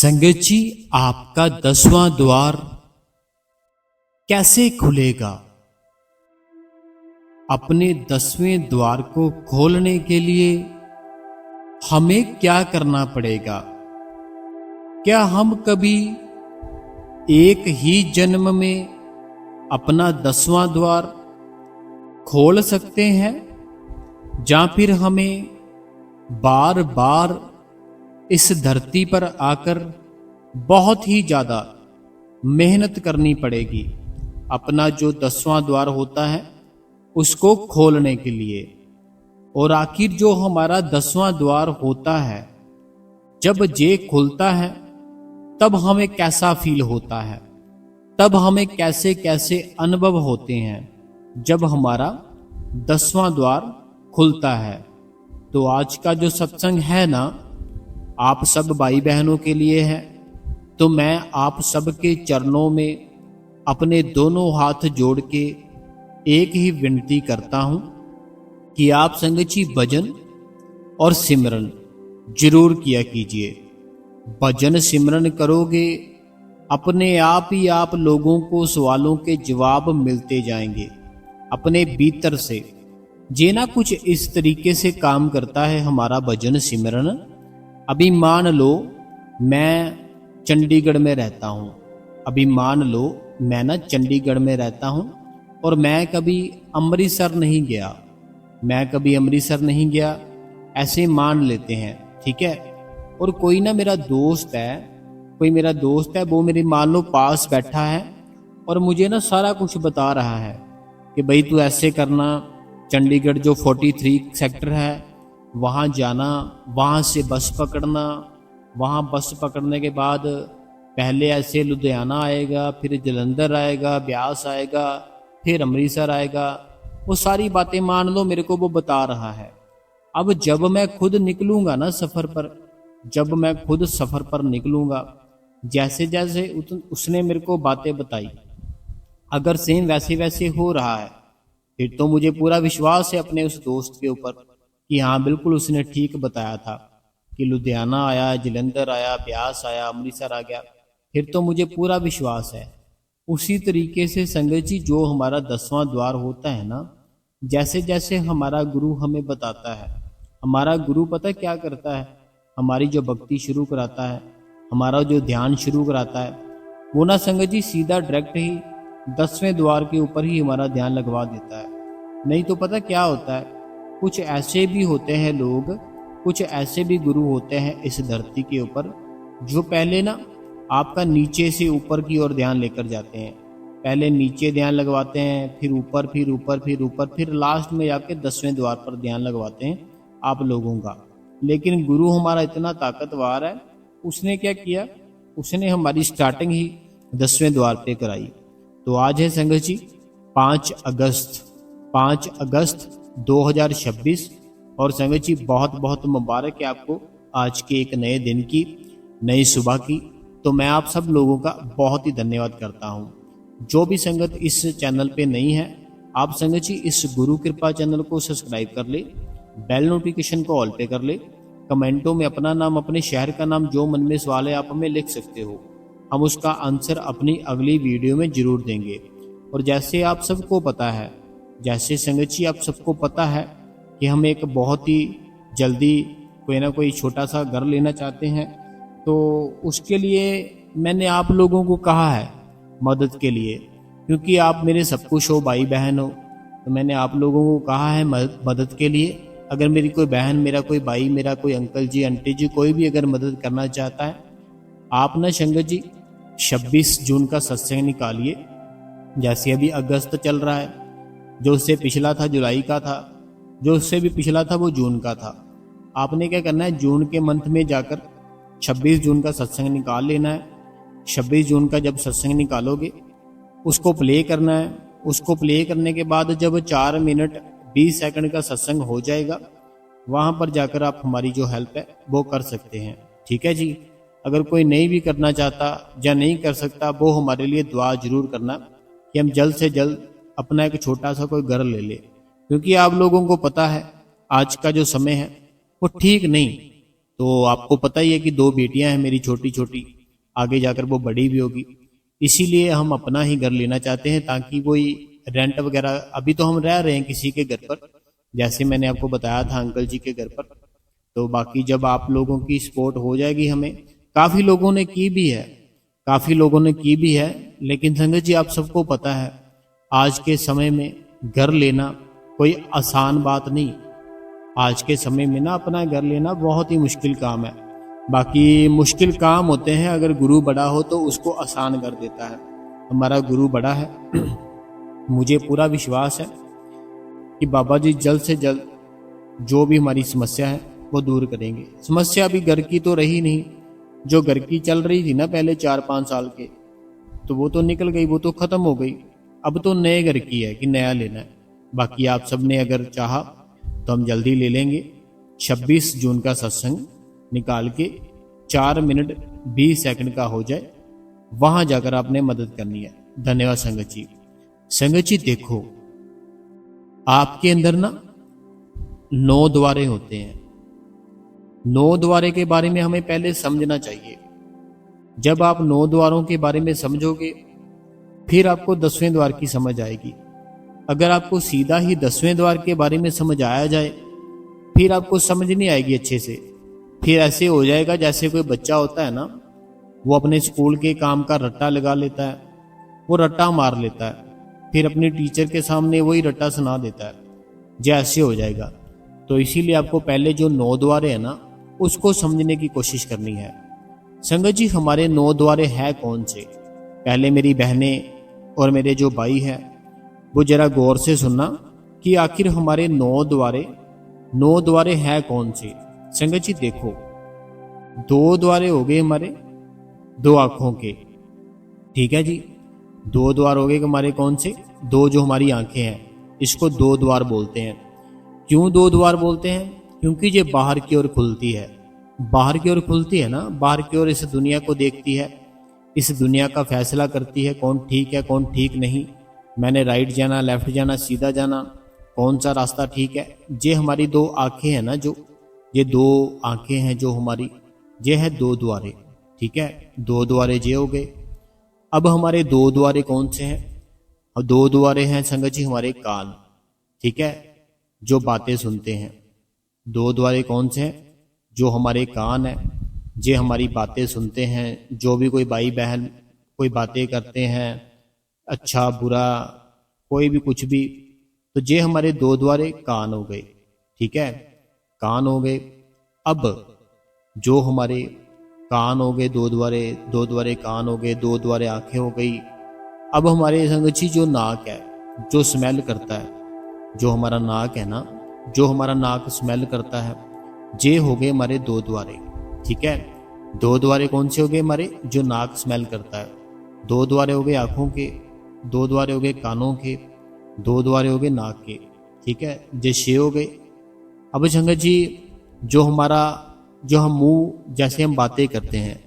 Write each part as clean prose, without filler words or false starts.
संगत जी, आपका 10वां द्वार कैसे खुलेगा? अपने 10वें द्वार को खोलने के लिए हमें क्या करना पड़ेगा? क्या हम कभी एक ही जन्म में अपना 10वां द्वार खोल सकते हैं, या फिर हमें बार बार इस धरती पर आकर बहुत ही ज्यादा मेहनत करनी पड़ेगी अपना जो 10वां द्वार होता है उसको खोलने के लिए? और आखिर जो हमारा 10वां द्वार होता है, जब ये खुलता है तब हमें कैसा फील होता है, तब हमें कैसे कैसे अनुभव होते हैं जब हमारा 10वां द्वार खुलता है? तो आज का जो सत्संग है ना, आप सब भाई बहनों के लिए है। तो मैं आप सब के चरणों में अपने दोनों हाथ जोड़ के एक ही विनती करता हूं कि आप संगत जी भजन और सिमरन जरूर किया कीजिए। भजन सिमरन करोगे, अपने आप ही आप लोगों को सवालों के जवाब मिलते जाएंगे अपने भीतर से। जे ना कुछ इस तरीके से काम करता है हमारा भजन सिमरन। अभी मान लो मैं चंडीगढ़ में रहता हूँ, अभी मान लो मैं ना चंडीगढ़ में रहता हूँ और मैं कभी अमृतसर नहीं गया, मैं कभी अमृतसर नहीं गया, ऐसे मान लेते हैं, ठीक है। और कोई ना मेरा दोस्त है, कोई मेरा दोस्त है, वो मेरे मान लो पास बैठा है और मुझे ना सारा कुछ बता रहा है कि भाई तू ऐसे करना, चंडीगढ़ जो 43 सेक्टर है वहाँ जाना, वहाँ से बस पकड़ना, वहाँ बस पकड़ने के बाद पहले ऐसे लुधियाना आएगा, फिर जलंधर आएगा, ब्यास आएगा, फिर अमृतसर आएगा। वो सारी बातें मान लो मेरे को वो बता रहा है। अब जब मैं खुद निकलूंगा ना सफ़र पर, जब मैं खुद सफ़र पर निकलूंगा, जैसे जैसे उसने मेरे को बातें बताई, अगर सेम वैसे वैसे हो रहा है फिर तो मुझे पूरा विश्वास है अपने उस दोस्त के ऊपर कि हाँ बिल्कुल उसने ठीक बताया था कि लुधियाना आया, जलंधर आया, ब्यास आया, अमृतसर आ गया, फिर तो मुझे पूरा विश्वास है। उसी तरीके से संगत जी जो हमारा 10वां द्वार होता है ना, जैसे जैसे हमारा गुरु हमें बताता है, हमारा गुरु पता क्या करता है, हमारी जो भक्ति शुरू कराता है, हमारा जो ध्यान शुरू कराता है, वो ना संगत जी सीधा डायरेक्ट ही 10वें द्वार के ऊपर ही हमारा ध्यान लगवा देता है। नहीं तो पता क्या होता है, कुछ ऐसे भी होते हैं लोग, कुछ ऐसे भी गुरु होते हैं इस धरती के ऊपर जो पहले ना आपका नीचे से ऊपर की ओर ध्यान लेकर जाते हैं। पहले नीचे ध्यान लगवाते हैं, फिर ऊपर, फिर ऊपर, फिर ऊपर, फिर लास्ट में जाके 10वें द्वार पर ध्यान लगवाते हैं आप लोगों का। लेकिन गुरु हमारा इतना ताकतवर है, उसने क्या किया, उसने हमारी स्टार्टिंग ही 10वें द्वार पे कराई। तो आज है संगत जी 5 अगस्त 2026 और संगत जी बहुत बहुत मुबारक है आपको आज के एक नए दिन की, नई सुबह की। तो मैं आप सब लोगों का बहुत ही धन्यवाद करता हूँ। जो भी संगत इस चैनल पे नहीं है, आप संगत जी इस गुरु कृपा चैनल को सब्सक्राइब कर ले, बेल नोटिफिकेशन को ऑल पे कर ले, कमेंटों में अपना नाम, अपने शहर का नाम, जो मन में सवाल है आप हमें लिख सकते हो, हम उसका आंसर अपनी अगली वीडियो में जरूर देंगे। और जैसे आप सबको पता है, जैसे संगत जी आप सबको पता है कि हम एक बहुत ही जल्दी कोई ना कोई छोटा सा घर लेना चाहते हैं, तो उसके लिए मैंने आप लोगों को कहा है मदद के लिए, क्योंकि आप मेरे सब कुछ हो, भाई बहन हो, तो मैंने आप लोगों को कहा है मदद के लिए। अगर मेरी कोई बहन, मेरा कोई भाई, मेरा कोई अंकल जी, आंटी जी, कोई भी अगर मदद करना चाहता है, आप ना संगत जी 26 जून का सत्संग निकालिए। जैसे अभी अगस्त चल रहा है, जो उससे पिछला था जुलाई का था, जो उससे भी पिछला था वो जून का था। आपने क्या करना है, जून के मंथ में जाकर 26 जून का सत्संग निकाल लेना है। 26 जून का जब सत्संग निकालोगे उसको प्ले करना है। उसको प्ले करने के बाद जब 4 मिनट 20 सेकंड का सत्संग हो जाएगा, वहाँ पर जाकर आप हमारी जो हेल्प है वो कर सकते हैं, ठीक है जी। अगर कोई नहीं भी करना चाहता या नहीं कर सकता, वो हमारे लिए दुआ जरूर करना कि हम जल्द से जल्द अपना एक छोटा सा कोई घर ले ले, क्योंकि आप लोगों को पता है आज का जो समय है वो ठीक नहीं। तो आपको पता ही है कि 2 बेटियां हैं मेरी छोटी छोटी, आगे जाकर वो बड़ी भी होगी। इसीलिए हम अपना ही घर लेना चाहते हैं, ताकि कोई रेंट वगैरह, अभी तो हम रह रहे हैं किसी के घर पर, जैसे मैंने आपको बताया था अंकल जी के घर पर। तो बाकी जब आप लोगों की सपोर्ट हो जाएगी हमें, काफ़ी लोगों ने की भी है, काफ़ी लोगों ने की भी है, लेकिन संगत जी आप सबको पता है आज के समय में घर लेना कोई आसान बात नहीं। आज के समय में ना अपना घर लेना बहुत ही मुश्किल काम है। बाकी मुश्किल काम होते हैं, अगर गुरु बड़ा हो तो उसको आसान कर देता है। हमारा गुरु बड़ा है मुझे पूरा विश्वास है कि बाबा जी जल्द से जल्द जो भी हमारी समस्या है वो दूर करेंगे। समस्या अभी घर की तो रही नहीं, जो घर की चल रही थी ना पहले 4-5 साल के, तो वो तो निकल गई, वो तो ख़त्म हो गई। अब तो नए घर की है कि नया लेना है। बाकी आप सब ने अगर चाहा तो हम जल्दी ले लेंगे। 26 जून का सत्संग निकाल के 4 मिनट 20 सेकंड का हो जाए, वहां जाकर आपने मदद करनी है। धन्यवाद संगत जी। संगत जी देखो, आपके अंदर ना 9 द्वारे होते हैं। 9 द्वारे के बारे में हमें पहले समझना चाहिए। जब आप 9 द्वारों के बारे में समझोगे फिर आपको 10वें द्वार की समझ आएगी। अगर आपको सीधा ही 10वें द्वार के बारे में समझ आया जाए फिर आपको समझ नहीं आएगी अच्छे से। फिर ऐसे हो जाएगा जैसे कोई बच्चा होता है ना, वो अपने स्कूल के काम का रट्टा लगा लेता है, वो रट्टा मार लेता है, फिर अपनी टीचर के सामने वही रट्टा सुना देता है, जैसे हो जाएगा। तो इसीलिए आपको पहले जो 9 द्वारे हैं ना उसको समझने की कोशिश करनी है। संगत जी हमारे 9 द्वारे है कौन से? पहले मेरी बहनें और मेरे जो भाई हैं वो जरा गौर से सुनना कि आखिर हमारे 9 द्वारे है कौन से। संगत जी देखो, 2 द्वारे हो गए हमारे 2 आंखों के, ठीक है जी। 2 द्वार हो गए हमारे कौन से? 2 जो हमारी आंखें हैं, इसको 2 द्वार बोलते हैं। क्यों 2 द्वार बोलते हैं? क्योंकि ये बाहर की ओर खुलती है। बाहर की ओर खुलती है ना, बाहर की ओर इस दुनिया को देखती है, इस दुनिया का फैसला करती है कौन ठीक है कौन ठीक नहीं, मैंने राइट जाना लेफ्ट जाना सीधा जाना, कौन सा रास्ता ठीक है। ये हमारी 2 आंखें हैं ना, जो ये 2 आंखें हैं जो हमारी, ये है 2 द्वारे, ठीक है। 2 द्वारे ये हो गए। अब हमारे 2 द्वारे कौन से हैं? और 2 द्वारे हैं संगत जी हमारे कान, ठीक है, जो बातें सुनते हैं। 2 द्वारे कौन से हैं? जो हमारे कान है, ये हमारी बातें सुनते हैं। जो भी कोई भाई बहन कोई बातें करते हैं, अच्छा बुरा कोई भी कुछ भी, तो ये हमारे 2 द्वारे कान हो गए, ठीक है, कान हो गए। अब जो हमारे कान हो गए 2 द्वारे, 2 द्वारे कान हो गए, 2 द्वारे आंखें हो गई। अब हमारे संगत जी जो नाक है, जो स्मेल करता है, जो हमारा नाक है ना, जो हमारा नाक स्मेल करता है, ये हो गए हमारे 2 द्वारे, ठीक है। 2 द्वारे कौन से हो गए हमारे? जो नाक स्मेल करता है। 2 द्वारे हो गए आंखों के, 2 द्वारे हो गए कानों के, 2 द्वारे हो गए नाक के, ठीक है, ये 6 हो गए। अब संगत जी जो हमारा, जो हम मुंह, जैसे हम बातें करते हैं,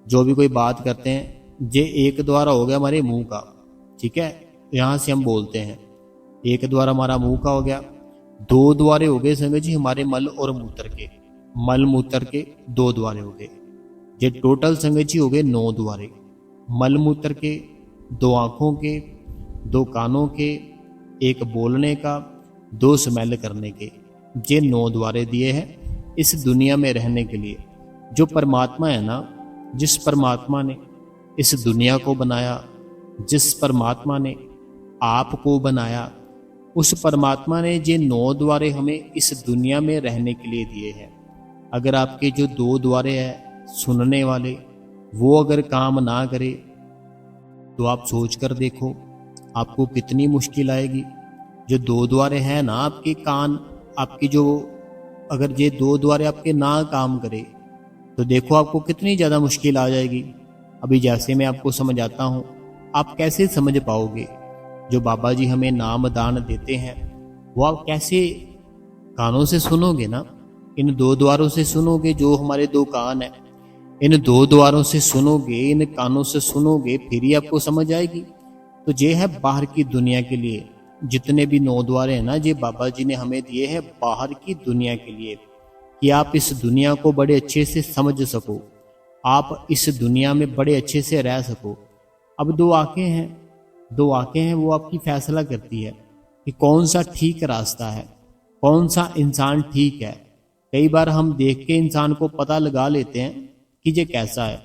जो भी कोई बात करते हैं, ये 1 द्वारा हो गया हमारे मुंह का, ठीक है, यहाँ से हम बोलते हैं, 1 द्वारा हमारा मुंह का हो गया। 2 द्वारे हो गए संगत जी हमारे मल और मूत्र के, मल मूत्र के 2 द्वारे हो गए। ये टोटल संगत जी हो गए 9 द्वारे। मल मूत्र के, 2 आंखों के, 2 कानों के, 1 बोलने का, 2 स्मेल करने के, ये 9 द्वारे दिए हैं इस दुनिया में रहने के लिए। जो परमात्मा है ना, जिस परमात्मा ने इस दुनिया को बनाया, जिस परमात्मा ने आपको बनाया, उस परमात्मा ने ये 9 द्वारे हमें इस दुनिया में रहने के लिए दिए हैं। अगर आपके जो 2 द्वारे हैं सुनने वाले, वो अगर काम ना करे तो आप सोच कर देखो आपको कितनी मुश्किल आएगी। जो 2 द्वारे हैं ना आपके कान, आपकी जो, अगर ये 2 द्वारे आपके ना काम करे तो देखो आपको कितनी ज़्यादा मुश्किल आ जाएगी। अभी जैसे मैं आपको समझाता हूँ, आप कैसे समझ पाओगे? जो बाबा जी हमें नाम दान देते हैं वो आप कैसे कानों से सुनोगे ना, इन 2 द्वारों से सुनोगे, जो हमारे 2 कान हैं, इन 2 द्वारों से सुनोगे, इन कानों से सुनोगे, फिर ही आपको समझ आएगी। तो ये है बाहर की दुनिया के लिए। जितने भी 9 द्वारे हैं ना, ये बाबा जी ने हमें दिए हैं बाहर की दुनिया के लिए, कि आप इस दुनिया को बड़े अच्छे से समझ सको, आप इस दुनिया में बड़े अच्छे से रह सको। अब दो आंखें हैं वो आपकी फैसला करती है कि कौन सा ठीक रास्ता है, कौन सा इंसान ठीक है। कई बार हम देख के इंसान को पता लगा लेते हैं कि ये कैसा है,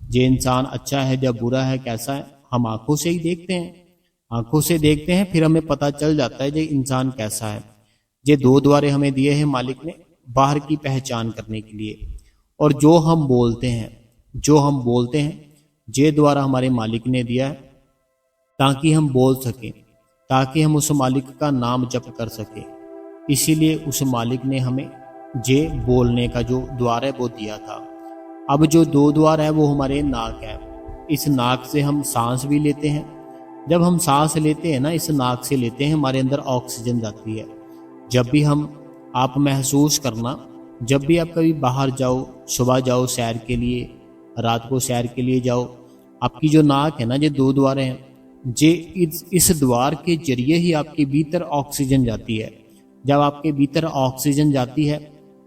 ये इंसान अच्छा है या बुरा है, कैसा है। हम आंखों से ही देखते हैं, फिर हमें पता चल जाता है ये इंसान कैसा है। ये दो द्वारे हमें दिए हैं मालिक ने बाहर की पहचान करने के लिए। और जो हम बोलते हैं ये द्वारा हमारे मालिक ने दिया है ताकि हम बोल सकें, ताकि हम उस मालिक का नाम जप कर सकें। इसीलिए उस मालिक ने हमें ये बोलने का जो द्वार है वो दिया था। अब जो दो द्वार है वो हमारे नाक है। इस नाक से हम सांस भी लेते हैं। जब हम सांस लेते हैं ना, इस नाक से लेते हैं, हमारे अंदर ऑक्सीजन जाती है। जब भी आप महसूस करना, जब भी आप कभी बाहर जाओ, सुबह जाओ सैर के लिए, रात को सैर के लिए जाओ, आपकी जो नाक है ना, ये दो द्वार हैं, जे इस द्वार के जरिए ही आपके भीतर ऑक्सीजन जाती है। जब आपके भीतर ऑक्सीजन जाती है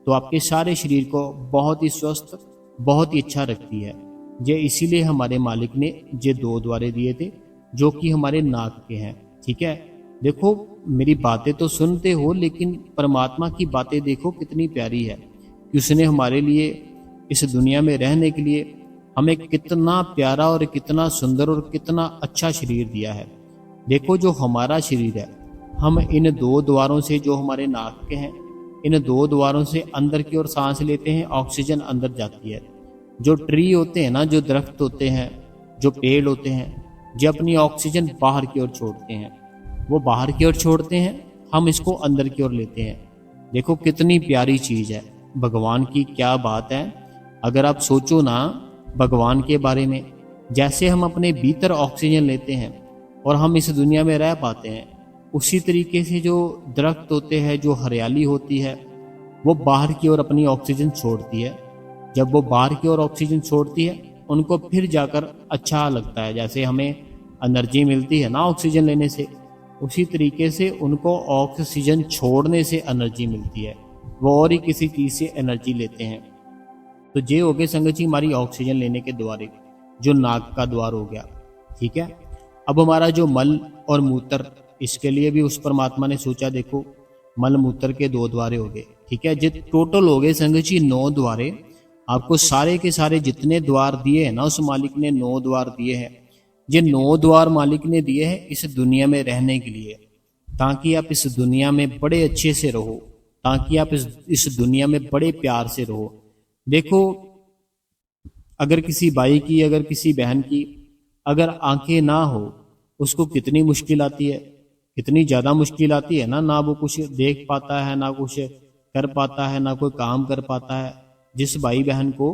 तो आपके सारे शरीर को बहुत ही स्वस्थ, बहुत ही अच्छा रखती है। ये इसीलिए हमारे मालिक ने ये दो द्वारे दिए थे जो कि हमारे नाक के हैं। ठीक है, देखो मेरी बातें तो सुनते हो, लेकिन परमात्मा की बातें देखो कितनी प्यारी है कि उसने हमारे लिए इस दुनिया में रहने के लिए हमें कितना प्यारा और कितना सुंदर और कितना अच्छा शरीर दिया है। देखो जो हमारा शरीर है, हम इन दो द्वारों से, जो हमारे नाक के हैं, इन दो द्वारों से अंदर की ओर सांस लेते हैं, ऑक्सीजन अंदर जाती है। जो ट्री होते हैं ना, जो दरख्त होते हैं, जो पेड़ होते हैं, जो अपनी ऑक्सीजन बाहर की ओर छोड़ते हैं, वो बाहर की ओर छोड़ते हैं, हम इसको अंदर की ओर लेते हैं। देखो कितनी प्यारी चीज़ है, भगवान की क्या बात है। अगर आप सोचो ना भगवान के बारे में, जैसे हम अपने भीतर ऑक्सीजन लेते हैं और हम इस दुनिया में रह पाते हैं, उसी तरीके से जो दरख्त होते हैं, जो हरियाली होती है, वो बाहर की ओर अपनी ऑक्सीजन छोड़ती है। जब वो बाहर की ओर ऑक्सीजन छोड़ती है, उनको फिर जाकर अच्छा लगता है। जैसे हमें एनर्जी मिलती है ना ऑक्सीजन लेने से, उसी तरीके से उनको ऑक्सीजन छोड़ने से एनर्जी मिलती है। वो और ही किसी चीज़ से एनर्जी लेते हैं। तो ये हो गए संगत जी हमारी ऑक्सीजन लेने के द्वारे, जो नाक का द्वार हो गया। ठीक है, अब हमारा जो मल और मूत्र, इसके लिए भी उस परमात्मा ने सोचा। देखो मल मूत्र के दो द्वारे हो गए। ठीक है, जो टोटल हो गए संगत जी 9 द्वारे। आपको सारे के सारे जितने द्वार दिए हैं ना, उस मालिक ने 9 द्वार दिए हैं। ये 9 द्वार मालिक ने दिए हैं इस दुनिया में रहने के लिए, ताकि आप इस दुनिया में बड़े अच्छे से रहो, ताकि आप इस दुनिया में बड़े प्यार से रहो। देखो अगर किसी भाई की, अगर किसी बहन की अगर आंखें ना हो, उसको कितनी मुश्किल आती है, कितनी ज़्यादा मुश्किल आती है ना वो कुछ देख पाता है, ना कुछ कर पाता है, ना कोई काम कर पाता है। जिस भाई बहन को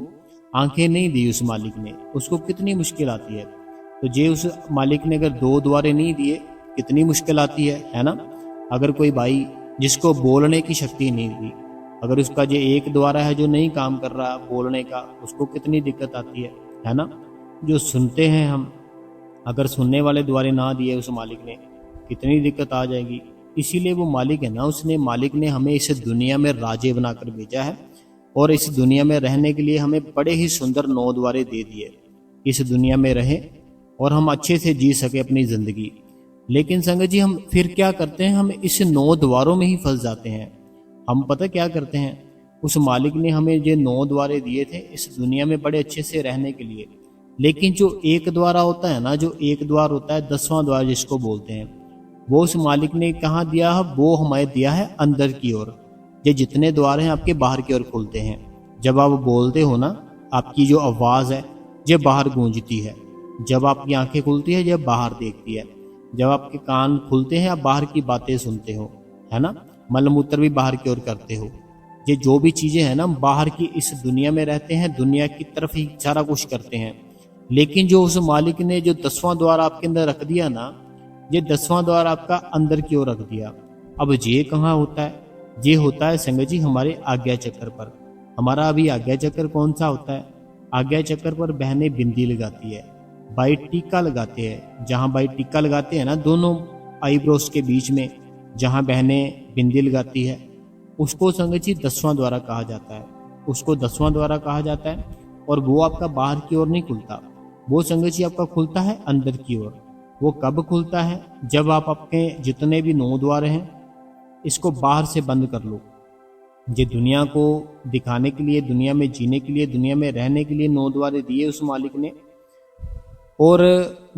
आंखें नहीं दी उस मालिक ने, उसको कितनी मुश्किल आती है। तो जे उस मालिक ने अगर 2 द्वारे नहीं दिए, कितनी मुश्किल आती है ना। अगर कोई भाई जिसको बोलने की शक्ति नहीं दी, अगर उसका जो एक द्वारा है जो नहीं काम कर रहा बोलने का, उसको कितनी दिक्कत आती है ना। जो सुनते हैं हम, अगर सुनने वाले द्वारे ना दिए उस मालिक ने, कितनी दिक्कत आ जाएगी। इसीलिए वो मालिक है ना, मालिक ने हमें इस दुनिया में राजे बनाकर भेजा है, और इस दुनिया में रहने के लिए हमें बड़े ही सुंदर 9 द्वारे दे दिए। इस दुनिया में रहे और हम अच्छे से जी सके अपनी ज़िंदगी। लेकिन संगत जी हम फिर क्या करते हैं, हम इस 9 द्वारों में ही फंस जाते हैं। हम पता क्या करते हैं, उस मालिक ने हमें ये 9 द्वारे दिए थे इस दुनिया में बड़े अच्छे से रहने के लिए। लेकिन जो एक द्वारा होता है ना, जो एक द्वार होता है, 10वां द्वार जिसको बोलते हैं, वो उस मालिक ने कहाँ दिया है, वो हमें दिया है अंदर की ओर। ये जितने द्वार हैं आपके बाहर की ओर खुलते हैं। जब आप बोलते हो ना, आपकी जो आवाज़ है ये बाहर गूंजती है। जब आपकी आंखें खुलती है ये बाहर देखती है। जब आपके कान खुलते हैं आप बाहर की बातें सुनते हो, है ना। मलमूत्र भी बाहर की ओर करते हो। ये जो भी चीज़ें हैं ना, बाहर की इस दुनिया में रहते हैं, दुनिया की तरफ ही सारा कुछ करते हैं। लेकिन जो उस मालिक ने जो 10वां द्वार आपके अंदर रख दिया ना, ये 10वां द्वार आपका अंदर की ओर रख दिया। अब ये कहाँ होता है, ये होता है संगत जी हमारे आज्ञा चक्र पर। हमारा अभी आज्ञा चक्र कौन सा होता है, आज्ञा चक्र पर बहनें बिंदी लगाती है, भाई टीका लगाते हैं। जहाँ भाई टीका लगाते हैं ना, दोनों आईब्रोज के बीच में जहाँ बहनें बिंदी लगाती है, उसको संगत जी 10वां द्वार कहा जाता है। उसको 10वां द्वार कहा जाता है और वो आपका बाहर की ओर नहीं खुलता, वो संगत जी आपका खुलता है अंदर की ओर। वो कब खुलता है? जब आप अपने जितने भी 9 द्वार हैं इसको बाहर से बंद कर लो। ये दुनिया को दिखाने के लिए, दुनिया में जीने के लिए, दुनिया में रहने के लिए 9 द्वार दिए उस मालिक ने, और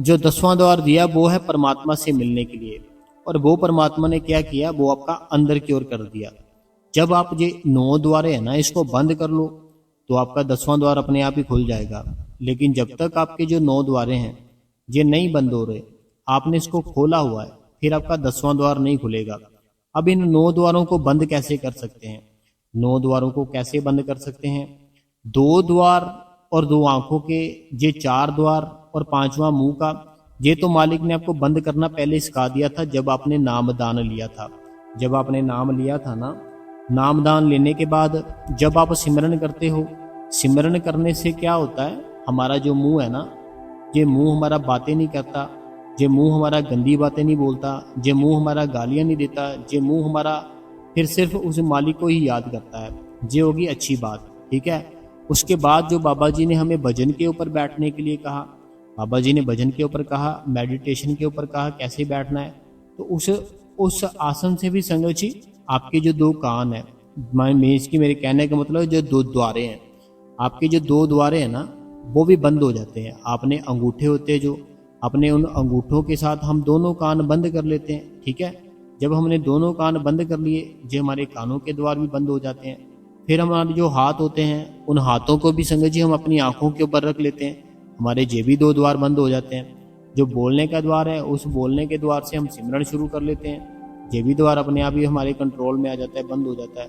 जो 10वां द्वार दिया वो है परमात्मा से मिलने के लिए। और वो परमात्मा ने क्या किया, वो आपका अंदर की ओर कर दिया। जब आप ये 9 द्वारे है ना इसको बंद कर लो तो आपका 10वां द्वार अपने आप ही खुल जाएगा। लेकिन जब तक आपके जो 9 द्वारे हैं ये नहीं बंद हो रहे, आपने इसको खोला हुआ है, फिर आपका 10वां द्वार नहीं खुलेगा। अब इन 9 द्वारों को बंद कैसे कर सकते हैं? 9 द्वारों को कैसे बंद कर सकते हैं? 2 द्वार और 2 आंखों के ये 4 द्वार और 5वां मुंह का, ये तो मालिक ने आपको बंद करना पहले सिखा दिया था जब आपने नामदान लिया था। जब आपने नाम लिया था ना, नामदान लेने के बाद जब आप सिमरन करते हो, सिमरन करने से क्या होता है, हमारा जो मुंह है ना, ये मुंह हमारा बातें नहीं करता, ये मुंह हमारा गंदी बातें नहीं बोलता, ये मुंह हमारा गालियां नहीं देता, ये मुंह हमारा फिर सिर्फ उस मालिक को ही याद करता है। ये होगी अच्छी बात, ठीक है। उसके बाद जो बाबा जी ने हमें भजन के ऊपर बैठने के लिए कहा, बाबा जी ने भजन के ऊपर कहा, मेडिटेशन के ऊपर कहा कैसे बैठना है, तो उस आसन से भी संगत जी आपके जो 2 कान है, मेरे कहने का मतलब जो 2 द्वारे हैं, आपके जो 2 द्वारे हैं ना वो भी बंद हो जाते हैं। आपने अंगूठे होते हैं जो, अपने उन अंगूठों के साथ हम दोनों कान बंद कर लेते हैं, ठीक है। जब हमने दोनों कान बंद कर लिए, जो हमारे कानों के द्वार भी बंद हो जाते हैं। फिर हमारे जो हाथ होते हैं, उन हाथों को भी संगत जी हम अपनी आंखों के ऊपर रख लेते हैं, हमारे ये भी 2 द्वार बंद हो जाते हैं। जो बोलने का द्वार है, उस बोलने के द्वार से हम सिमरन शुरू कर लेते हैं, ये भी द्वार अपने आप ही हमारे कंट्रोल में आ जाता है, बंद हो जाता है।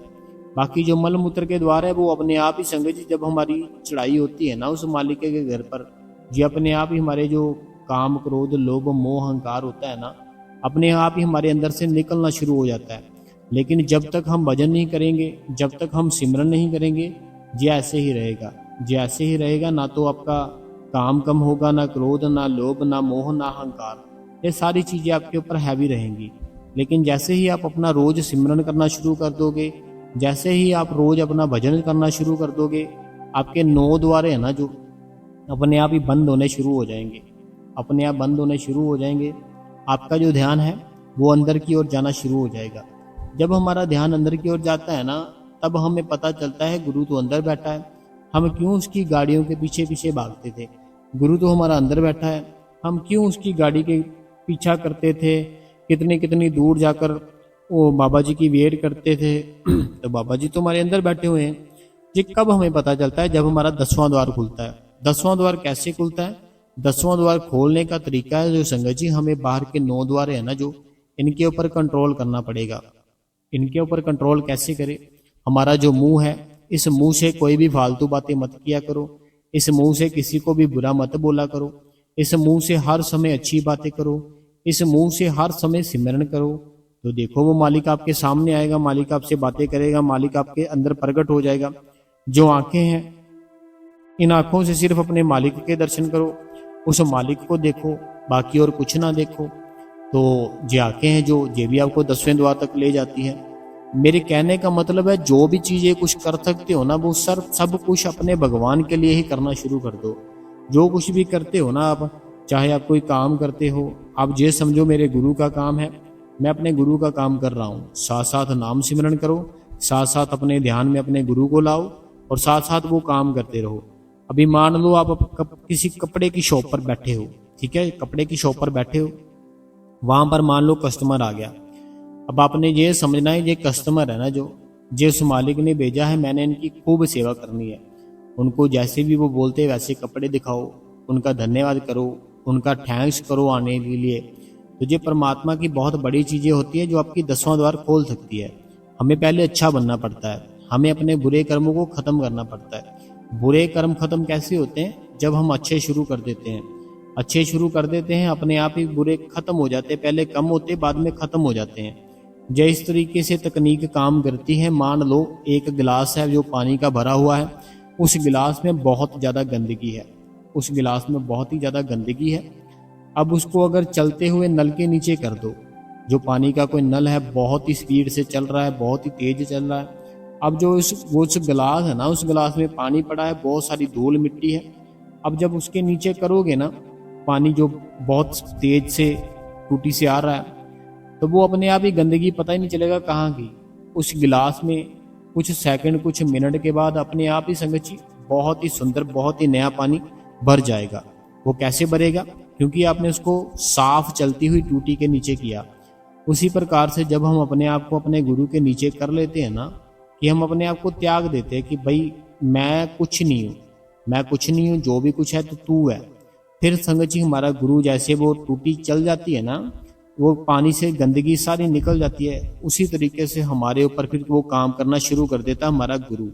बाकी जो मल मूत्र के द्वार है वो अपने आप ही संगत जी जब हमारी चढ़ाई होती है ना उस मालिक के घर पर, ये अपने आप ही हमारे जो काम, क्रोध, लोभ, मोह, अहंकार होता है ना, अपने आप ही हमारे अंदर से निकलना शुरू हो जाता है। लेकिन जब तक हम भजन नहीं करेंगे, जब तक हम सिमरन नहीं करेंगे, ये ऐसे ही रहेगा, ये ऐसे ही रहेगा। ना तो आपका काम कम होगा, ना क्रोध, ना लोभ, ना मोह, ना अहंकार, ये सारी चीजें आपके ऊपर हैवी रहेंगी। लेकिन जैसे ही आप अपना रोज सिमरन करना शुरू कर दोगे, जैसे ही आप रोज अपना भजन करना शुरू कर दोगे, आपके 9 द्वारे है ना जो अपने आप ही बंद होने शुरू हो जाएंगे, अपने आप बंद होने शुरू हो जाएंगे। आपका जो ध्यान है वो अंदर की ओर जाना शुरू हो जाएगा। जब हमारा ध्यान अंदर की ओर जाता है ना, तब हमें पता चलता है गुरु तो अंदर बैठा है, हम क्यों उसकी गाड़ियों के पीछे पीछे भागते थे। गुरु तो हमारा अंदर बैठा है, हम क्यों उसकी गाड़ी के पीछा करते थे, कितनी कितनी दूर जाकर वो बाबा जी की वेट करते थे तो बाबा जी तो हमारे अंदर बैठे हुए हैं। ये कब हमें पता चलता है? जब हमारा 10वां द्वार खुलता है। 10वां द्वार कैसे खुलता है? 10वां द्वार खोलने का तरीका है जो संगत जी, हमें बाहर के 9 द्वार है ना जो, इनके ऊपर कंट्रोल करना पड़ेगा। इनके ऊपर कंट्रोल कैसे करें? हमारा जो मुंह है, इस मुंह से कोई भी फालतू बातें मत किया करो, इस मुंह से किसी को भी बुरा मत बोला करो, इस मुंह से हर समय अच्छी बातें करो, इस मुंह से हर समय सिमरन करो। तो देखो वो मालिक आपके सामने आएगा, मालिक आपसे बातें करेगा, मालिक आपके अंदर प्रकट हो जाएगा। जो आंखें हैं, इन आंखों से सिर्फ अपने मालिक के दर्शन करो, उस मालिक को देखो, बाकी और कुछ ना देखो। तो ये आंखें हैं जो, ये भी आपको 10वें द्वार तक ले जाती है। मेरे कहने का मतलब है जो भी चीजें कुछ कर सकते हो ना, वो सब कुछ अपने भगवान के लिए ही करना शुरू कर दो। जो कुछ भी करते हो ना आप, चाहे आप कोई काम करते हो, आप ये समझो मेरे गुरु का काम है, मैं अपने गुरु का काम कर रहा हूँ। साथ साथ नाम सिमरन करो, साथ साथ अपने ध्यान में अपने गुरु को लाओ और साथ साथ वो काम करते रहो। अभी मान लो आप किसी कपड़े की शॉप पर बैठे हो, ठीक है, कपड़े की शॉप पर बैठे हो, वहां पर मान लो कस्टमर आ गया। अब आपने ये समझना है ये कस्टमर है ना जो, जिस मालिक ने भेजा है, मैंने इनकी खूब सेवा करनी है। उनको जैसे भी वो बोलते वैसे कपड़े दिखाओ, उनका धन्यवाद करो, उनका थैंक्स करो आने के लिए। तो ये परमात्मा की बहुत बड़ी चीजें होती है जो आपकी 10वां द्वार खोल सकती है। हमें पहले अच्छा बनना पड़ता है, हमें अपने बुरे कर्मों को खत्म करना पड़ता है। बुरे कर्म खत्म कैसे होते हैं? जब हम अच्छे शुरू कर देते हैं, अच्छे शुरू कर देते हैं, अपने आप ही बुरे खत्म हो जाते हैं। पहले कम होते, बाद में खत्म हो जाते हैं। जो इस तरीके से तकनीक काम करती है, मान लो एक गिलास है जो पानी का भरा हुआ है, उस गिलास में बहुत ज़्यादा गंदगी है, उस गिलास में बहुत ही ज़्यादा गंदगी है। अब उसको अगर चलते हुए नल के नीचे कर दो, जो पानी का कोई नल है बहुत ही स्पीड से चल रहा है, बहुत ही तेज चल रहा है। अब जो उस गिलास है ना, उस गिलास में पानी पड़ा है, बहुत सारी धूल मिट्टी है। अब जब उसके नीचे करोगे ना, पानी जो बहुत तेज से टूटी से आ रहा है, तो वो अपने आप ही गंदगी पता ही नहीं चलेगा कहाँ की। उस गिलास में कुछ सेकंड, कुछ मिनट के बाद अपने आप ही संगत जी बहुत ही सुंदर, बहुत ही नया पानी भर जाएगा। वो कैसे भरेगा? क्योंकि आपने उसको साफ चलती हुई टूटी के नीचे किया। उसी प्रकार से जब हम अपने आप को अपने गुरु के नीचे कर लेते हैं ना, कि हम अपने आप को त्याग देते हैं कि भाई मैं कुछ नहीं हूँ, मैं कुछ नहीं हूँ, जो भी कुछ है तो तू है। फिर संगत जी हमारा गुरु जैसे वो टूटी चल जाती है ना, वो पानी से गंदगी सारी निकल जाती है, उसी तरीके से हमारे ऊपर फिर वो काम करना शुरू कर देता है हमारा गुरु।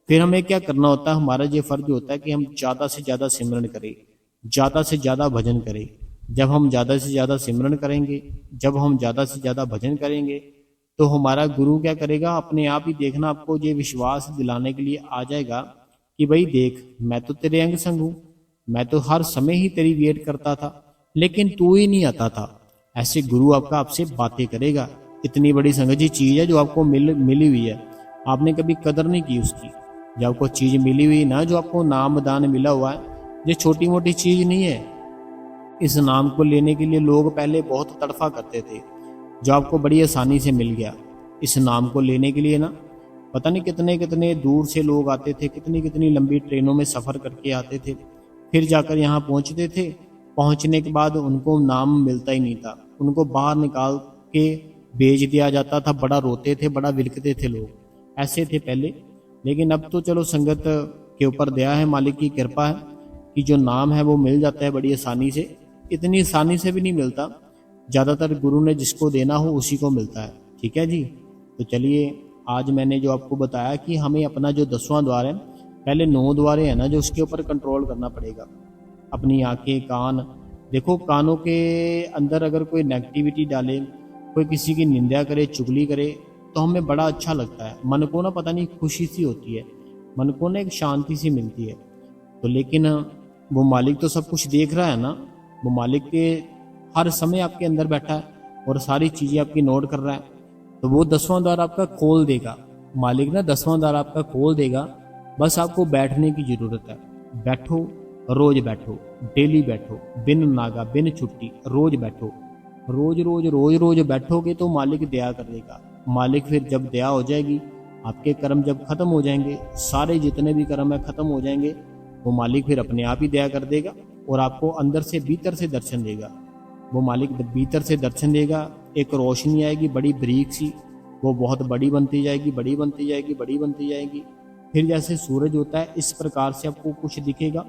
फिर हमें क्या करना होता है? हमारा ये फर्ज होता है कि हम ज़्यादा से ज़्यादा सिमरन करें, ज़्यादा से ज़्यादा भजन करें। जब हम ज़्यादा से ज़्यादा सिमरन करेंगे, जब हम ज़्यादा से ज़्यादा भजन करेंगे, तो हमारा गुरु क्या करेगा? अपने आप ही देखना, आपको ये विश्वास दिलाने के लिए आ जाएगा कि भाई देख, मैं तो तेरे अंग संग हूँ, मैं तो हर समय ही तेरी वेट करता था, लेकिन तू ही नहीं आता था। ऐसे गुरु आपका आपसे बातें करेगा। इतनी बड़ी संगत जी चीज़ है जो आपको मिली हुई है, आपने कभी कदर नहीं की उसकी। जब आपको चीज़ मिली हुई ना, जो आपको नाम दान मिला हुआ है, ये छोटी मोटी चीज़ नहीं है। इस नाम को लेने के लिए लोग पहले बहुत तड़फा करते थे, जो आपको बड़ी आसानी से मिल गया। इस नाम को लेने के लिए ना, पता नहीं कितने कितने दूर से लोग आते थे, कितनी कितनी लंबी ट्रेनों में सफ़र करके आते थे, फिर जाकर यहाँ पहुँचते थे। पहुँचने के बाद उनको नाम मिलता ही नहीं था, उनको बाहर निकाल के बेच दिया जाता था। बड़ा रोते थे, बड़ा विलकते थे लोग, ऐसे थे पहले। लेकिन अब तो चलो संगत के ऊपर दया है, मालिक की कृपा है कि जो नाम है वो मिल जाता है बड़ी आसानी से। इतनी आसानी से भी नहीं मिलता, ज़्यादातर गुरु ने जिसको देना हो उसी को मिलता है। ठीक है जी। तो चलिए, आज मैंने जो आपको बताया कि हमें अपना जो 10वां द्वार है, पहले 9 द्वारे हैं ना, जो उसके ऊपर कंट्रोल करना पड़ेगा। अपनी आंखें, कान, देखो कानों के अंदर अगर कोई नेगेटिविटी डाले, कोई किसी की निंदा करे, चुगली करे, तो हमें बड़ा अच्छा लगता है, मन को ना पता नहीं खुशी सी होती है, मन को ना एक शांति सी मिलती है। तो लेकिन वो मालिक तो सब कुछ देख रहा है ना, वो मालिक के हर समय आपके अंदर बैठा है और सारी चीज़ें आपकी नोट कर रहा है। तो वो 10वां द्वार आपका खोल देगा, मालिक ना 10वां द्वार आपका खोल देगा। बस आपको बैठने की ज़रूरत है। बैठो, रोज बैठो, डेली बैठो, बिन नागा बिन छुट्टी, रोज बैठो। रोज रोज रोज रोज बैठोगे तो मालिक दया कर देगा। मालिक फिर जब दया हो जाएगी, आपके कर्म जब खत्म हो जाएंगे, सारे जितने भी कर्म है खत्म हो जाएंगे, वो मालिक फिर अपने आप ही दया कर देगा और आपको अंदर से भीतर से दर्शन देगा। वो मालिक भीतर से दर्शन देगा, एक रोशनी आएगी बड़ी बारीक सी, वो बहुत बड़ी बनती जाएगी, बड़ी बनती जाएगी, बड़ी बनती जाएगी। फिर जैसे सूरज होता है, इस प्रकार से आपको कुछ दिखेगा।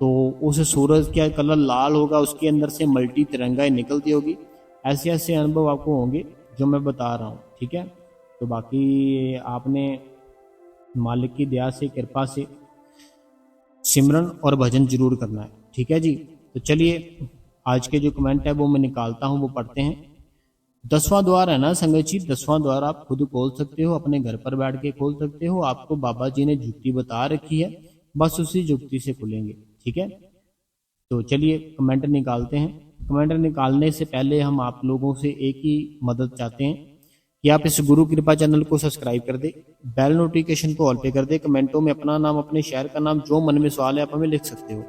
तो उस सूरज का कलर लाल होगा, उसके अंदर से मल्टी तिरंगाएं निकलती होगी। ऐसे ऐसे अनुभव आपको होंगे जो मैं बता रहा हूँ। ठीक है। तो बाकी आपने मालिक की दया से, कृपा से सिमरन और भजन जरूर करना है। ठीक है जी। तो चलिए, आज के जो कमेंट है वो मैं निकालता हूँ, वो पढ़ते हैं। 10वां द्वार है ना संगत जी, 10वां द्वार आप खुद खोल सकते हो, अपने घर पर बैठ के खोल सकते हो। आपको बाबा जी ने जुक्ति बता रखी है, बस उसी जुक्ति से खुलेंगे। ठीक है। तो चलिए कमेंट निकालते हैं। कमेंट निकालने से पहले हम आप लोगों से एक ही मदद चाहते हैं कि आप इस गुरु कृपा चैनल को सब्सक्राइब कर दे, बेल नोटिफिकेशन को ऑल पे कर दे। कमेंटों में अपना नाम, अपने शहर का नाम, जो मन में सवाल है आप हमें लिख सकते हो।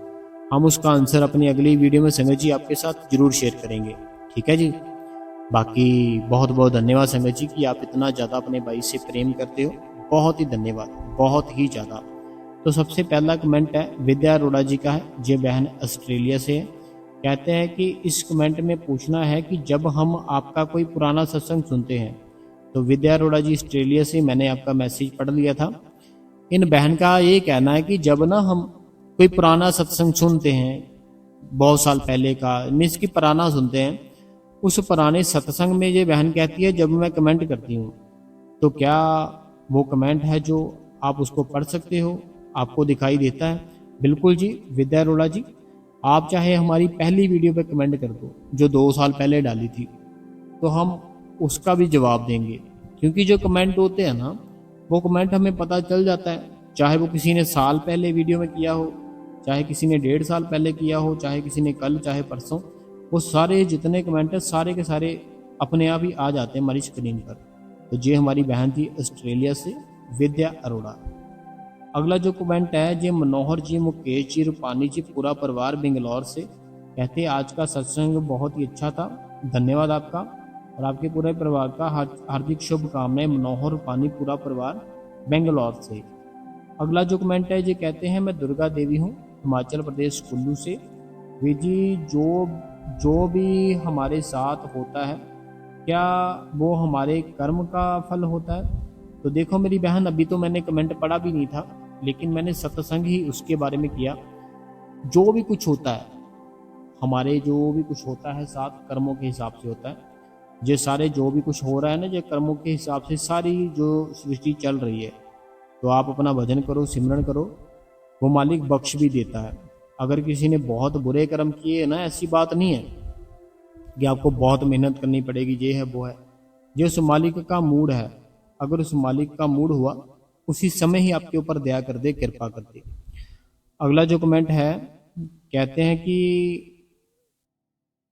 हम उसका आंसर अपनी अगली वीडियो में संगत जी आपके साथ जरूर शेयर करेंगे। ठीक है जी। बाकी बहुत बहुत धन्यवाद संगत जी कि आप इतना ज़्यादा अपने भाई से प्रेम करते हो। बहुत ही धन्यवाद, बहुत ही ज़्यादा। तो सबसे पहला कमेंट है विद्या अरोड़ा जी का है, ये बहन ऑस्ट्रेलिया से है। कहते हैं कि इस कमेंट में पूछना है कि जब हम आपका कोई पुराना सत्संग सुनते हैं, तो विद्या अरोड़ा जी ऑस्ट्रेलिया से, मैंने आपका मैसेज पढ़ लिया था। इन बहन का ये कहना है कि जब ना हम कोई पुराना सत्संग सुनते हैं, बहुत साल पहले का, मीन्स की पुराना सुनते हैं, उस पुराने सत्संग में ये बहन कहती है जब मैं कमेंट करती हूँ, तो क्या वो कमेंट है जो आप उसको पढ़ सकते हो, आपको दिखाई देता है? बिल्कुल जी विद्या अरोड़ा जी, आप चाहे हमारी पहली वीडियो पे कमेंट कर दो जो 2 साल पहले डाली थी, तो हम उसका भी जवाब देंगे। क्योंकि जो कमेंट होते हैं ना, वो कमेंट हमें पता चल जाता है, चाहे वो किसी ने साल पहले वीडियो में किया हो, चाहे किसी ने 1.5 साल पहले किया हो, चाहे किसी ने कल, चाहे परसों, वो सारे जितने कमेंट है सारे के सारे अपने आप ही आ जाते हैं हमारी स्क्रीन पर। तो ये हमारी बहन थी ऑस्ट्रेलिया से, विद्या अरोड़ा। अगला जो कमेंट है जी मनोहर जी, मुकेश जी, रूपानी जी, पूरा परिवार बेंगलोर से, कहते हैं आज का सत्संग बहुत ही अच्छा था, धन्यवाद आपका और आपके पूरे परिवार का हार्दिक शुभकामनाएं। मनोहर, रूपानी, पूरा परिवार बेंगलोर से। अगला जो कमेंट है जी कहते हैं मैं दुर्गा देवी हूँ, हिमाचल प्रदेश कुल्लू से। वी जी जो भी हमारे साथ होता है क्या वो हमारे कर्म का फल होता है? तो देखो मेरी बहन, अभी तो मैंने कमेंट पढ़ा भी नहीं था, लेकिन मैंने सत्संग ही उसके बारे में किया। जो भी कुछ होता है हमारे, जो भी कुछ होता है साथ कर्मों के हिसाब से होता है। ये सारे जो भी कुछ हो रहा है ना, ये कर्मों के हिसाब से सारी जो सृष्टि चल रही है। तो आप अपना भजन करो, सिमरन करो, वो मालिक बख्श भी देता है। अगर किसी ने बहुत बुरे कर्म किए ना, ऐसी बात नहीं है कि आपको बहुत मेहनत करनी पड़ेगी, ये है वो है। ये उस मालिक का मूड है। अगर उस मालिक का मूड हुआ, उसी समय ही आपके ऊपर दया कर दे, कृपा कर दे। अगला जो कमेंट है कहते हैं कि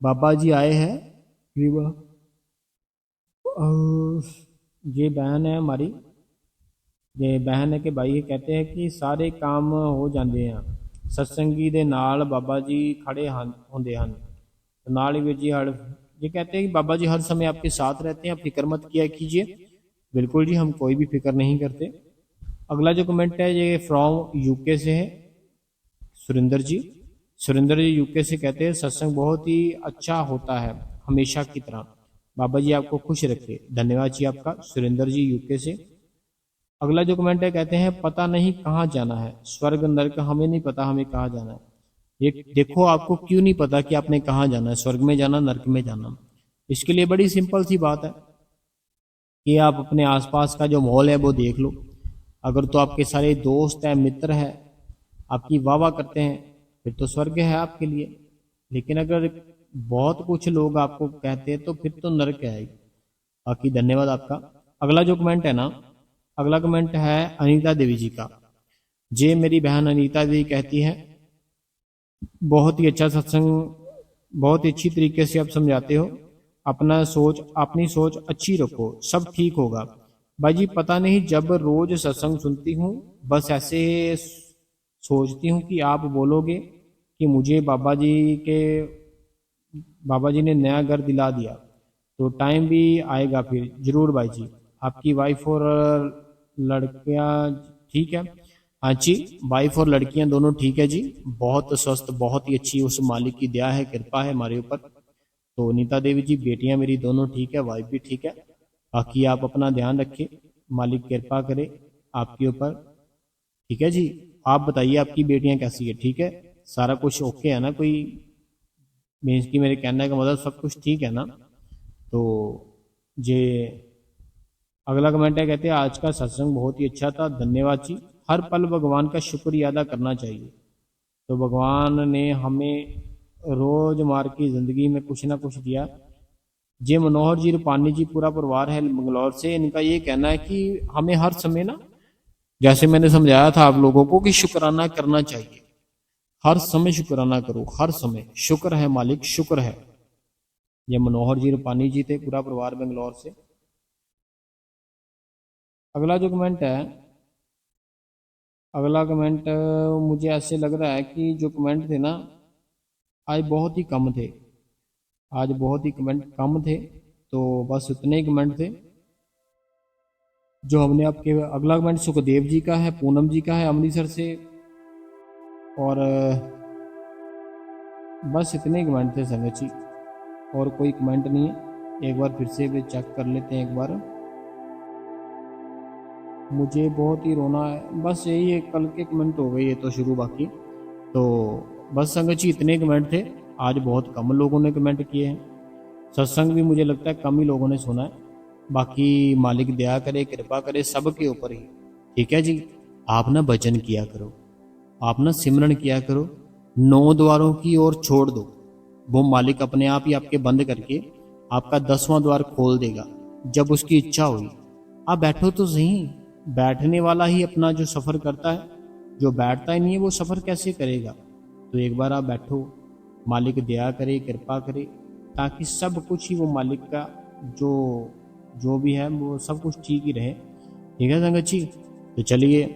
बाबा जी आए हैं, ये बहन है हमारी, ये बहन है कि भाई कहते हैं कि ਸਾਰੇ काम हो ਜਾਂਦੇ ਆ सत्संगी ਦੇ ਨਾਲ बाबा जी खड़े होंगे हैं। तो नाल ही वीर जी हर ये कहते हैं कि बाबा जी हर समय आपके साथ रहते हैं, आप फिक्र मत किया कीजिए। बिल्कुल जी, हम कोई भी फिक्र नहीं करते। अगला जो कमेंट है ये फ्रॉम यूके से है, सुरेंद्र जी। सुरेंद्र जी यूके से कहते हैं सत्संग बहुत ही अच्छा होता है हमेशा की तरह, बाबा जी आपको खुश रखे। धन्यवाद जी आपका, सुरेंद्र जी यूके से। अगला जो कमेंट है कहते हैं पता नहीं कहाँ जाना है, स्वर्ग नरक हमें नहीं पता हमें कहाँ जाना है। ये देखो, आपको क्यों नहीं पता कि आपने कहाँ जाना है, स्वर्ग में जाना, नरक में जाना? इसके लिए बड़ी सिंपल सी बात है कि आप अपने आसपास का जो माहौल है वो देख लो। अगर तो आपके सारे दोस्त हैं, मित्र हैं, आपकी वाह वाह करते हैं, फिर तो स्वर्ग है आपके लिए। लेकिन अगर बहुत कुछ लोग आपको कहते हैं तो फिर तो नरक है ही। बाकी धन्यवाद आपका। अगला जो कमेंट है ना, अगला कमेंट है अनीता देवी जी का। जे मेरी बहन अनीता देवी कहती है बहुत ही अच्छा सत्संग, बहुत ही अच्छी तरीके से आप समझाते हो, अपनी सोच अच्छी रखो, सब ठीक होगा। भाई जी पता नहीं, जब रोज सत्संग सुनती हूँ बस ऐसे सोचती हूँ कि आप बोलोगे कि मुझे बाबा जी ने नया घर दिला दिया, तो टाइम भी आएगा फिर जरूर भाई जी। आपकी वाइफ और लड़कियां ठीक है? हाँ जी, वाइफ और लड़कियां दोनों ठीक है जी, बहुत स्वस्थ, बहुत ही अच्छी, उस मालिक की दया है, कृपा है हमारे ऊपर। तो नीता देवी जी बेटियां मेरी दोनों ठीक है, वाइफ भी ठीक है। बाकी आप अपना ध्यान रखिए, मालिक कृपा करे आपके ऊपर। ठीक है जी, आप बताइए आपकी बेटियां कैसी है? ठीक है, सारा कुछ ओके है ना? कोई मीन्स की मेरे कहने का मतलब सब कुछ ठीक है ना? तो ये अगला कमेंट है कहते हैं आज का सत्संग बहुत ही अच्छा था, धन्यवाद जी। हर पल भगवान का शुक्रिया अदा करना चाहिए। तो भगवान ने हमें रोजमर्रा की जिंदगी में कुछ ना कुछ दिया। जे मनोहर जी, रूपानी जी, पूरा परिवार है बंगलौर से, इनका ये कहना है कि हमें हर समय ना, जैसे मैंने समझाया था आप लोगों को कि शुक्राना करना चाहिए, हर समय शुक्राना करो, हर समय शुक्र है मालिक, शुक्र है। ये मनोहर जी, रूपानी जी थे, पूरा परिवार बेंगलौर से। अगला जो कमेंट है, अगला कमेंट मुझे ऐसे लग रहा है कि जो कमेंट थे ना आज बहुत ही कम थे, आज बहुत ही कमेंट कम थे, तो बस उतने ही कमेंट थे जो हमने आपके। अगला कमेंट सुखदेव जी का है, पूनम जी का है अमृतसर से, और बस इतने ही कमेंट थे संगत जी, और कोई कमेंट नहीं है। एक बार फिर से भी चेक कर लेते हैं एक बार। मुझे बहुत ही रोना है, बस यही है, कल के कमेंट हो गए ये तो शुरू, बाकी तो बस संगत जी इतने कमेंट थे। आज बहुत कम लोगों ने कमेंट किए हैं, सत्संग भी मुझे लगता है कम ही लोगों ने सुना है। बाकी मालिक दया करे, कृपा करे सबके ऊपर ही। ठीक है जी, आप ना भजन किया करो, आप ना सिमरन किया करो, 9 द्वारों की ओर छोड़ दो, वो मालिक अपने आप ही आपके बंद करके आपका 10वां द्वार खोल देगा जब उसकी इच्छा हुई। आप बैठो तो सही, बैठने वाला ही अपना जो सफर करता है, जो बैठता ही नहीं है वो सफर कैसे करेगा? तो एक बार आप बैठो, मालिक दया करे, कृपा करे, ताकि सब कुछ ही वो मालिक का जो जो भी है वो सब कुछ ठीक ही रहे। ठीक है संगत जी, तो चलिए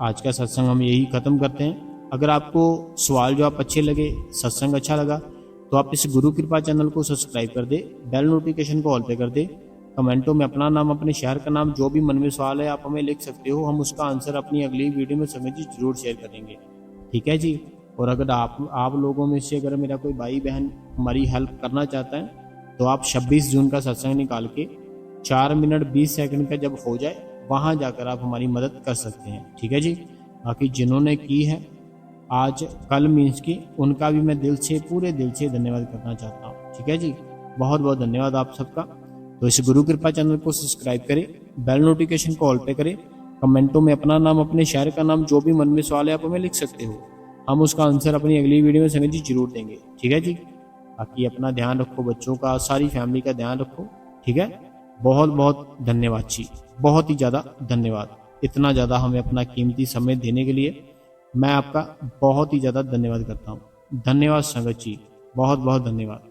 आज का सत्संग हम यही ख़त्म करते हैं। अगर आपको सवाल जवाब अच्छे लगे, सत्संग अच्छा लगा, तो आप इस गुरु कृपा चैनल को सब्सक्राइब कर दे, बेल नोटिफिकेशन को ऑल पे कर दे। कमेंटों में अपना नाम, अपने शहर का नाम, जो भी मन में सवाल है आप हमें लिख सकते हो। हम उसका आंसर अपनी अगली वीडियो में संगत जी जरूर शेयर करेंगे। ठीक है जी। और अगर आप लोगों में से अगर मेरा कोई भाई बहन हमारी हेल्प करना चाहता है तो आप 26 जून का सत्संग निकाल के 4 मिनट 20 सेकंड का जब हो जाए वहां जाकर आप हमारी मदद कर सकते हैं। ठीक है जी। बाकी जिन्होंने की है आज कल मीन्स की, उनका भी मैं दिल से, पूरे दिल से धन्यवाद करना चाहता हूँ। ठीक है जी, बहुत बहुत धन्यवाद आप सबका। तो इस गुरु कृपा चैनल को सब्सक्राइब करें, बेल नोटिफिकेशन को ऑल पे करें। कमेंटों में अपना नाम, अपने शहर का नाम, जो भी मन में सवाल है आप हमें लिख सकते हो। हम उसका आंसर अपनी अगली वीडियो में संगत जी जरूर देंगे। ठीक है जी। बाकी अपना ध्यान रखो, बच्चों का, सारी फैमिली का ध्यान रखो। ठीक है। बहुत बहुत धन्यवाद जी, बहुत ही ज़्यादा धन्यवाद। इतना ज़्यादा हमें अपना कीमती समय देने के लिए मैं आपका बहुत ही ज़्यादा धन्यवाद करता हूँ। धन्यवाद संगत जी, बहुत बहुत धन्यवाद।